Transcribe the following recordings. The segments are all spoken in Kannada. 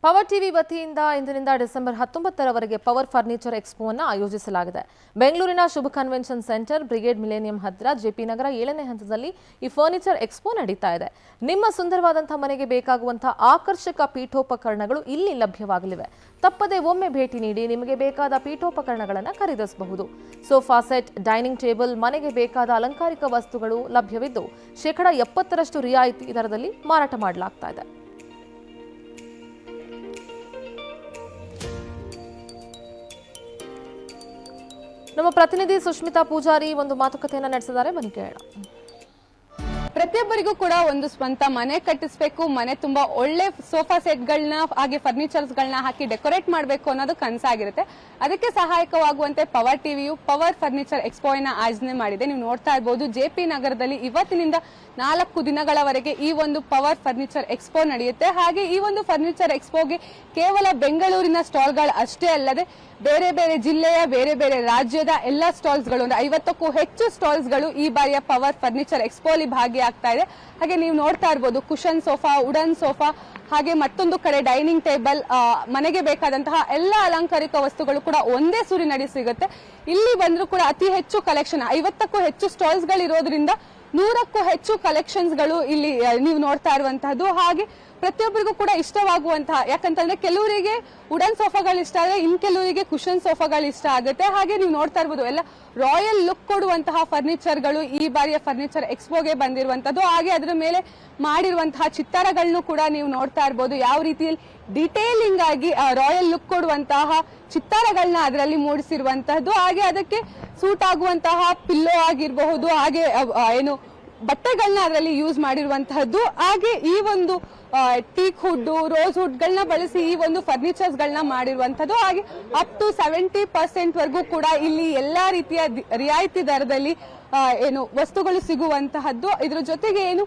ಪವರ್ ಟಿವಿ ವತಿಯಿಂದ ಇಂದಿನಿಂದ ಡಿಸೆಂಬರ್ 19ರವರೆಗೆ ಪವರ್ ಫರ್ನಿಚರ್ ಎಕ್ಸ್ಪೋವನ್ನು ಆಯೋಜಿಸಲಾಗಿದೆ. ಬೆಂಗಳೂರಿನ ಶುಭ ಕನ್ವೆನ್ಷನ್ ಸೆಂಟರ್, ಬ್ರಿಗೇಡ್ ಮಿಲೇನಿಯಂ ಹತ್ತಿರ ಜೆಪಿ ನಗರ 7ನೇ ಹಂತದಲ್ಲಿ ಈ ಫರ್ನಿಚರ್ ಎಕ್ಸ್ಪೋ ನಡೀತಾ ಇದೆ. ನಿಮ್ಮ ಸುಂದರವಾದಂತಹ ಮನೆಗೆ ಬೇಕಾಗುವಂತಹ ಆಕರ್ಷಕ ಪೀಠೋಪಕರಣಗಳು ಇಲ್ಲಿ ಲಭ್ಯವಾಗಲಿವೆ. ತಪ್ಪದೆ ಒಮ್ಮೆ ಭೇಟಿ ನೀಡಿ ನಿಮಗೆ ಬೇಕಾದ ಪೀಠೋಪಕರಣಗಳನ್ನು ಖರೀದಿಸಬಹುದು. ಸೋಫಾ ಸೆಟ್, ಡೈನಿಂಗ್ ಟೇಬಲ್, ಮನೆಗೆ ಬೇಕಾದ ಅಲಂಕಾರಿಕ ವಸ್ತುಗಳು ಲಭ್ಯವಿದ್ದು 70% ರಿಯಾಯಿತಿ ದರದಲ್ಲಿ ಮಾರಾಟ ಮಾಡಲಾಗ್ತಾ ಇದೆ. ನಮ್ಮ ಪ್ರತಿನಿಧಿ ಸುಷ್ಮಿತಾ ಪೂಜಾರಿ ಒಂದು ಮಾತುಕತೆಯನ್ನು ನಡೆಸಿದ್ದಾರೆ, ಬನ್ನಿ ಕೇಳೋಣ. ಪ್ರತಿಯೊಬ್ಬರಿಗೂ ಕೂಡ ಒಂದು ಸ್ವಂತ ಮನೆ ಕಟ್ಟಿಸಬೇಕು, ಮನೆ ತುಂಬಾ ಒಳ್ಳೆ ಸೋಫಾ ಸೆಟ್ಗಳನ್ನ ಹಾಗೆ ಫರ್ನಿಚರ್ಸ್ ಗಳನ್ನ ಹಾಕಿ ಡೆಕೋರೇಟ್ ಮಾಡಬೇಕು ಅನ್ನೋದು ಕನಸಾಗಿರುತ್ತೆ. ಅದಕ್ಕೆ ಸಹಾಯಕವಾಗುವಂತೆ ಪವರ್ ಟಿವಿಯು ಪವರ್ ಫರ್ನಿಚರ್ ಎಕ್ಸ್ಪೋನ ಆಯೋಜನೆ ಮಾಡಿದೆ. ನೀವು ನೋಡ್ತಾ ಇರಬಹುದು, ಜೆಪಿ ನಗರದಲ್ಲಿ ಇವತ್ತಿನಿಂದ 4 ದಿನಗಳವರೆಗೆ ಈ ಒಂದು ಪವರ್ ಫರ್ನಿಚರ್ ಎಕ್ಸ್ಪೋ ನಡೆಯುತ್ತೆ. ಹಾಗೆ ಈ ಒಂದು ಫರ್ನಿಚರ್ ಎಕ್ಸ್ಪೋಗೆ ಕೇವಲ ಬೆಂಗಳೂರಿನ ಸ್ಟಾಲ್ಗಳು ಅಷ್ಟೇ ಅಲ್ಲದೆ ಬೇರೆ ಬೇರೆ ಜಿಲ್ಲೆಯ, ಬೇರೆ ಬೇರೆ ರಾಜ್ಯದ ಎಲ್ಲಾ ಸ್ಟಾಲ್ಸ್ಗಳು, 50ಕ್ಕೂ ಹೆಚ್ಚು ಸ್ಟಾಲ್ಸ್ಗಳು ಈ ಬಾರಿಯ ಪವರ್ ಫರ್ನಿಚರ್ ಎಕ್ಸ್ಪೋಲಿ ಭಾಗಿಯಾಗ್ತಾ ಇದೆ. ಹಾಗೆ ನೀವು ನೋಡ್ತಾ ಇರಬಹುದು, ಕುಶನ್ ಸೋಫಾ, ವುಡನ್ ಸೋಫಾ, ಹಾಗೆ ಮತ್ತೊಂದು ಕಡೆ ಡೈನಿಂಗ್ ಟೇಬಲ್, ಮನೆಗೆ ಬೇಕಾದಂತಹ ಎಲ್ಲ ಅಲಂಕಾರಿಕ ವಸ್ತುಗಳು ಕೂಡ ಒಂದೇ ಸೂರಿನಡಿ ಸಿಗುತ್ತೆ. ಇಲ್ಲಿ ಬಂದ್ರೂ ಕೂಡ ಅತಿ ಹೆಚ್ಚು ಕಲೆಕ್ಷನ್, 50ಕ್ಕೂ ಹೆಚ್ಚು ಸ್ಟಾಲ್ಸ್ ಗಳು ಇರೋದ್ರಿಂದ 100ಕ್ಕೂ ಹೆಚ್ಚು ಕಲೆಕ್ಷನ್ಸ್ ಗಳು ಇಲ್ಲಿ ನೀವು ನೋಡ್ತಾ ಇರುವಂತಹದ್ದು. ಹಾಗೆ ಪ್ರತಿಯೊಬ್ಬರಿಗೂ ಕೂಡ ಇಷ್ಟವಾಗುವಂತಹ, ಯಾಕಂತಂದ್ರೆ ಕೆಲವರಿಗೆ ವುಡನ್ ಸೋಫಾಗಳು ಇಷ್ಟ ಆದ್ರೆ, ಇನ್ ಕೆಲವರಿಗೆ ಕುಶನ್ ಸೋಫಾಗಳು ಇಷ್ಟ ಆಗುತ್ತೆ. ಹಾಗೆ ನೀವು ನೋಡ್ತಾ ಇರ್ಬೋದು, ಎಲ್ಲ ರಾಯಲ್ ಲುಕ್ ಕೊಡುವಂತಹ ಫರ್ನಿಚರ್ಗಳು ಈ ಬಾರಿಯ ಫರ್ನಿಚರ್ ಎಕ್ಸ್ಪೋಗೆ ಬಂದಿರುವಂತದ್ದು. ಹಾಗೆ ಅದರ ಮೇಲೆ ಮಾಡಿರುವಂತಹ ಚಿತ್ತಾರಗಳನ್ನು ಕೂಡ ನೀವು ನೋಡ್ತಾ ಇರ್ಬೋದು, ಯಾವ ರೀತಿಯಲ್ಲಿ ಡಿಟೇಲಿಂಗ್ ಆಗಿ ರಾಯಲ್ ಲುಕ್ ಕೊಡುವಂತಹ ಚಿತ್ತಾರಗಳನ್ನ ಅದರಲ್ಲಿ ಮೂಡಿಸಿರುವಂತಹದ್ದು. ಹಾಗೆ ಅದಕ್ಕೆ ಸೂಟ್ ಆಗುವಂತಹ ಪಿಲ್ಲೋ ಆಗಿರಬಹುದು, ಹಾಗೆ ಏನು ಬಟ್ಟೆಗಳನ್ನ ಅದರಲ್ಲಿ ಯೂಸ್ ಮಾಡಿರುವಂತಹದ್ದು. ಹಾಗೆ ಈ ಒಂದು ಟೀಕ್ ಹುಡ್, ರೋಸ್ ಹುಡ್ ಗಳನ್ನ ಬಳಸಿ ಈ ಒಂದು ಫರ್ನಿಚರ್ಸ್ ಗಳನ್ನ ಮಾಡಿರುವಂತದ್ದು. ಹಾಗೆ ಅಪ್ ಟು 70% ವರೆಗೂ ಕೂಡ ಇಲ್ಲಿ ಎಲ್ಲಾ ರೀತಿಯ ರಿಯಾಯಿತಿ ದರದಲ್ಲಿ ಏನು ವಸ್ತುಗಳು ಸಿಗುವಂತಹದ್ದು. ಇದ್ರ ಜೊತೆಗೆ ಏನು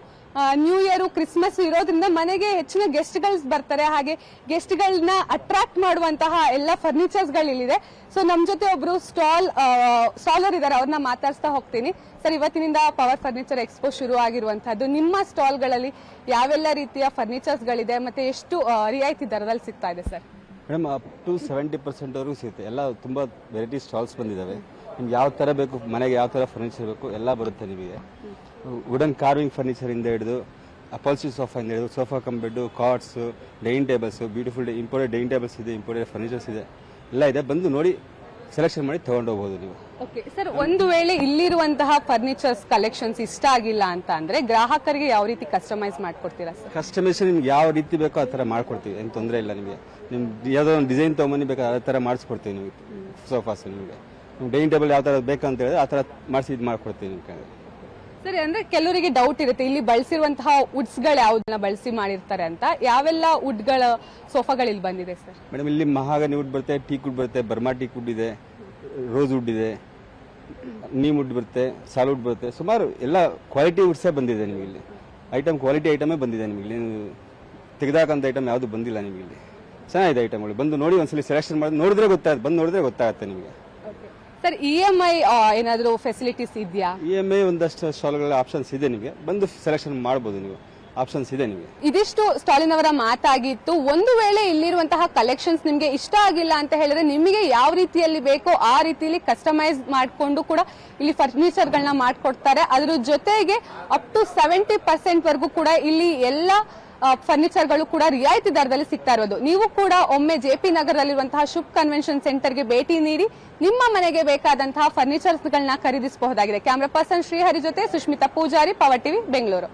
ನ್ಯೂ ಇಯರ್, ಕ್ರಿಸ್ಮಸ್ ಇರೋದ್ರಿಂದ ಮನೆಗೆ ಹೆಚ್ಚಿನ ಗೆಸ್ಟ್ ಗಳು ಬರ್ತಾರೆ. ಹಾಗೆ ಗೆಸ್ಟ್ ಗಳನ್ನ ಅಟ್ರಾಕ್ಟ್ ಮಾಡುವಂತಹ ಎಲ್ಲ ಫರ್ನಿಚರ್ಸ್ ಗಳು ಇಲ್ಲಿದೆ. ಸೊ ನಮ್ ಜೊತೆ ಒಬ್ರು ಸ್ಟಾಲರ್ ಇದಾರೆ, ಅವ್ರನ್ನ ಮಾತಾಡ್ಸ್ತಾ ಹೋಗ್ತೀನಿ. ಸರ್, ಇವತ್ತಿನಿಂದ ಪವರ್ ಫರ್ನಿಚರ್ ಎಕ್ಸ್ಪೋ ಶುರು ಆಗಿರುವಂತಹದ್ದು, ನಿಮ್ಮ ಸ್ಟಾಲ್ ಗಳಲ್ಲಿ ಯಾವೆಲ್ಲ ರೀತಿಯ ಫರ್ನಿಚರ್ಸ್ ಗಳಿದೆ ಮತ್ತೆ ಎಷ್ಟು ರಿಯಾಯಿತಿ ದರದಲ್ಲಿ ಸಿಗ್ತಾ ಇದೆ ಸರ್? ಮೇಡಮ್, ಅಪ್ ಟು 70% ವರೆಗೂ ಸಿಗುತ್ತೆ. ಎಲ್ಲ ತುಂಬಾ ವೆರೈಟಿ ಸ್ಟಾಲ್ಸ್ ಬಂದಿದ್ದಾವೆ. ನಿಮ್ಗೆ ಯಾವ ತರ ಬೇಕು, ಮನೆಗೆ ಯಾವ ತರ ಫರ್ನಿಚರ್ ಬೇಕು ಎಲ್ಲ ಬರುತ್ತೆ ನಿಮಗೆ. ವುಡನ್ ಕಾರ್ವಿಂಗ್ ಫರ್ನಿಚರ್ ಇಂದ ಹಿಡಿದು ಅಪಲ್ಸಿ ಸೋಫಾ ಇಂದ ಹಿಡಿದು sofa cum bed, quartz, dining tables, beautiful imported dining tables ಇದೆ, ಇಂಪೋರ್ಟೆಡ್ ಫರ್ನಿಚರ್ಸ್ ಇದೆ, ಎಲ್ಲ ಇದೆ. ಬಂದು ನೋಡಿ ಸೆಲೆಕ್ಷನ್ ಮಾಡಿ ತಗೊಂಡೋಗ್ಬೋದು ನೀವು. ಓಕೆ ಸರ್, ಒಂದು ವೇಳೆ ಇಲ್ಲಿರುವಂತಹ ಫರ್ನಿಚರ್ಸ್ ಕಲೆಕ್ಷನ್ಸ್ ಇಷ್ಟ ಆಗಿಲ್ಲ ಅಂತ ಅಂದ್ರೆ ಗ್ರಾಹಕರಿಗೆ ಯಾವ ರೀತಿ ಕಸ್ಟಮೈಸ್ ಮಾಡ್ಕೊಡ್ತೀರಾ ಸರ್? ಕಸ್ಟಮೈಸೇಷನ್ ನಿಮ್ಗೆ ಯಾವ ರೀತಿ ಬೇಕೋ ಆ ತರ ಮಾಡ್ಕೊಡ್ತೀವಿ, ಏನು ತೊಂದರೆ ಇಲ್ಲ. ನಿಮಗೆ ಯಾವ್ದೋ ಒಂದು ಡಿಸೈನ್ ತಗೊಂಬಂದು ಬೇಕಾ ಆ ತರ ಮಾಡಿಸ್ಕೊಡ್ತೀವಿ. ನಿಮಗೆ ಸೋಫಾಸ್ ನಿಮಗೆ ಡೈನಿಂಗ್ ಟೇಬಲ್ ಯಾವ ತರ ಬೇಕಂತ ಹೇಳಿದ್ರೆ ಆ ತರ ಮಾಡಿಸಿ ಇದು ಮಾಡ್ಕೊಡ್ತೀವಿ ನಿಮ್ಗೆ. ಸರಿ, ಅಂದ್ರೆ ಕೆಲವರಿಗೆ ಡೌಟ್ ಇರುತ್ತೆ, ಇಲ್ಲಿ ಬಳಸಿರುವಂತಹ ವುಡ್ಸ್ ಗಳು ಯಾವ್ದನ್ನ ಬಳಸಿ ಮಾಡಿರ್ತಾರೆ ಅಂತ. ಯಾವೆಲ್ಲ ವುಡ್ ಗಳ ಸೋಫಾಗಳು ಇಲ್ಲಿ ಬಂದಿದೆ ಸರ್? ಮೇಡಮ್, ಇಲ್ಲಿ ಮಹಾಗನಿ ವುಡ್ ಬರುತ್ತೆ, ಟೀಕ್ ವುಡ್ ಬರುತ್ತೆ, ಬರ್ಮಾ ಟೀಕ್ ವುಡ್ ಇದೆ, ರೋಸ್ ವುಡ್ ಇದೆ, ನೀಮ್ ವುಡ್ ಬರುತ್ತೆ, ಸಾಲ್ ವುಡ್ ಬರುತ್ತೆ. ಸುಮಾರು ಎಲ್ಲ ಕ್ವಾಲಿಟಿ ವುಡ್ಸೇ ಬಂದಿದೆ ನಿಮಗೆ ಇಲ್ಲಿ. ಐಟಮ್ ಕ್ವಾಲಿಟಿ ಐಟಮೇ ಬಂದಿದೆ ನಿಮಗೆ. ನೀವು ತೆಗೆದಾಕಂತ ಐಟಮ್ ಯಾವುದು ಬಂದಿಲ್ಲ ನಿಮಗೆ ಇಲ್ಲಿ. ಚೆನ್ನಾಗಿದೆ ಐಟಮ್ಗಳು. ಬಂದು ನೋಡಿ, ಒಂದ್ಸಲಿ ಸೆಲೆಕ್ಷನ್ ಮಾಡಿ ನೋಡಿದ್ರೆ ಗೊತ್ತಾಗುತ್ತೆ, ಬಂದು ನೋಡಿದ್ರೆ ಗೊತ್ತಾಗುತ್ತೆ ನಿಮಗೆ. ಸರ್, EMI ಏನಾದ್ರು ಫೆಸಿಲಿಟೀಸ್ ಇದೆಯಾ? EMI ಒಂದಷ್ಟು ಸ್ಟಾಲ್ಗಳ ಆಪ್ಷನ್ಸ್ ಇದೆ, ನಿಮಗೆ ಬಂದು ಸೆಲೆಕ್ಷನ್ ಮಾಡಬಹುದು. ನೀವು ಆಪ್ಷನ್ಸ್ ಇದೆ ನಿಮಗೆ. ಇದಿಷ್ಟು ಸ್ಟಾಲಿನವರ ಮಾತಾಗಿತ್ತು. ಒಂದು ವೇಳೆ ಇಲ್ಲಿರುವಂತಹ ಕಲೆಕ್ಷನ್ಸ್ ನಿಮ್ಗೆ ಇಷ್ಟ ಆಗಿಲ್ಲ ಅಂತ ಹೇಳಿದ್ರೆ, ನಿಮಗೆ ಯಾವ ರೀತಿಯಲ್ಲಿ ಬೇಕೋ ಆ ರೀತಿಯಲ್ಲಿ ಕಸ್ಟಮೈಸ್ ಮಾಡಿಕೊಂಡು ಕೂಡ ಇಲ್ಲಿ ಫರ್ನಿಚರ್ ಗಳನ್ನ ಮಾಡ್ಕೊಡ್ತಾರೆ. ಅದ್ರ ಜೊತೆಗೆ ಅಪ್ ಟು 70% ವರೆಗೂ ಕೂಡ ಇಲ್ಲಿ ಎಲ್ಲ ಫರ್ನಿಚರ್ ಗಳು ಕೂಡ ರಿಯಾಯಿತಿ ದರದಲ್ಲಿ ಸಿಗ್ತಾ ಇರೋದು. ನೀವು ಕೂಡ ಒಮ್ಮೆ ಜೆಪಿ ನಗರದಲ್ಲಿರುವಂತಹ ಶುಭ್ ಕನ್ವೆನ್ಷನ್ ಸೆಂಟರ್ಗೆ ಭೇಟಿ ನೀಡಿ ನಿಮ್ಮ ಮನೆಗೆ ಬೇಕಾದಂತಹ ಫರ್ನಿಚರ್ಸ್ ಗಳನ್ನ ಖರೀದಿಸಬಹುದಾಗಿದೆ. ಕ್ಯಾಮರಾ ಪರ್ಸನ್ ಶ್ರೀಹರಿ ಜೊತೆ ಸುಷ್ಮಿತಾ ಪೂಜಾರಿ, ಪವರ್ ಟಿವಿ, ಬೆಂಗಳೂರು.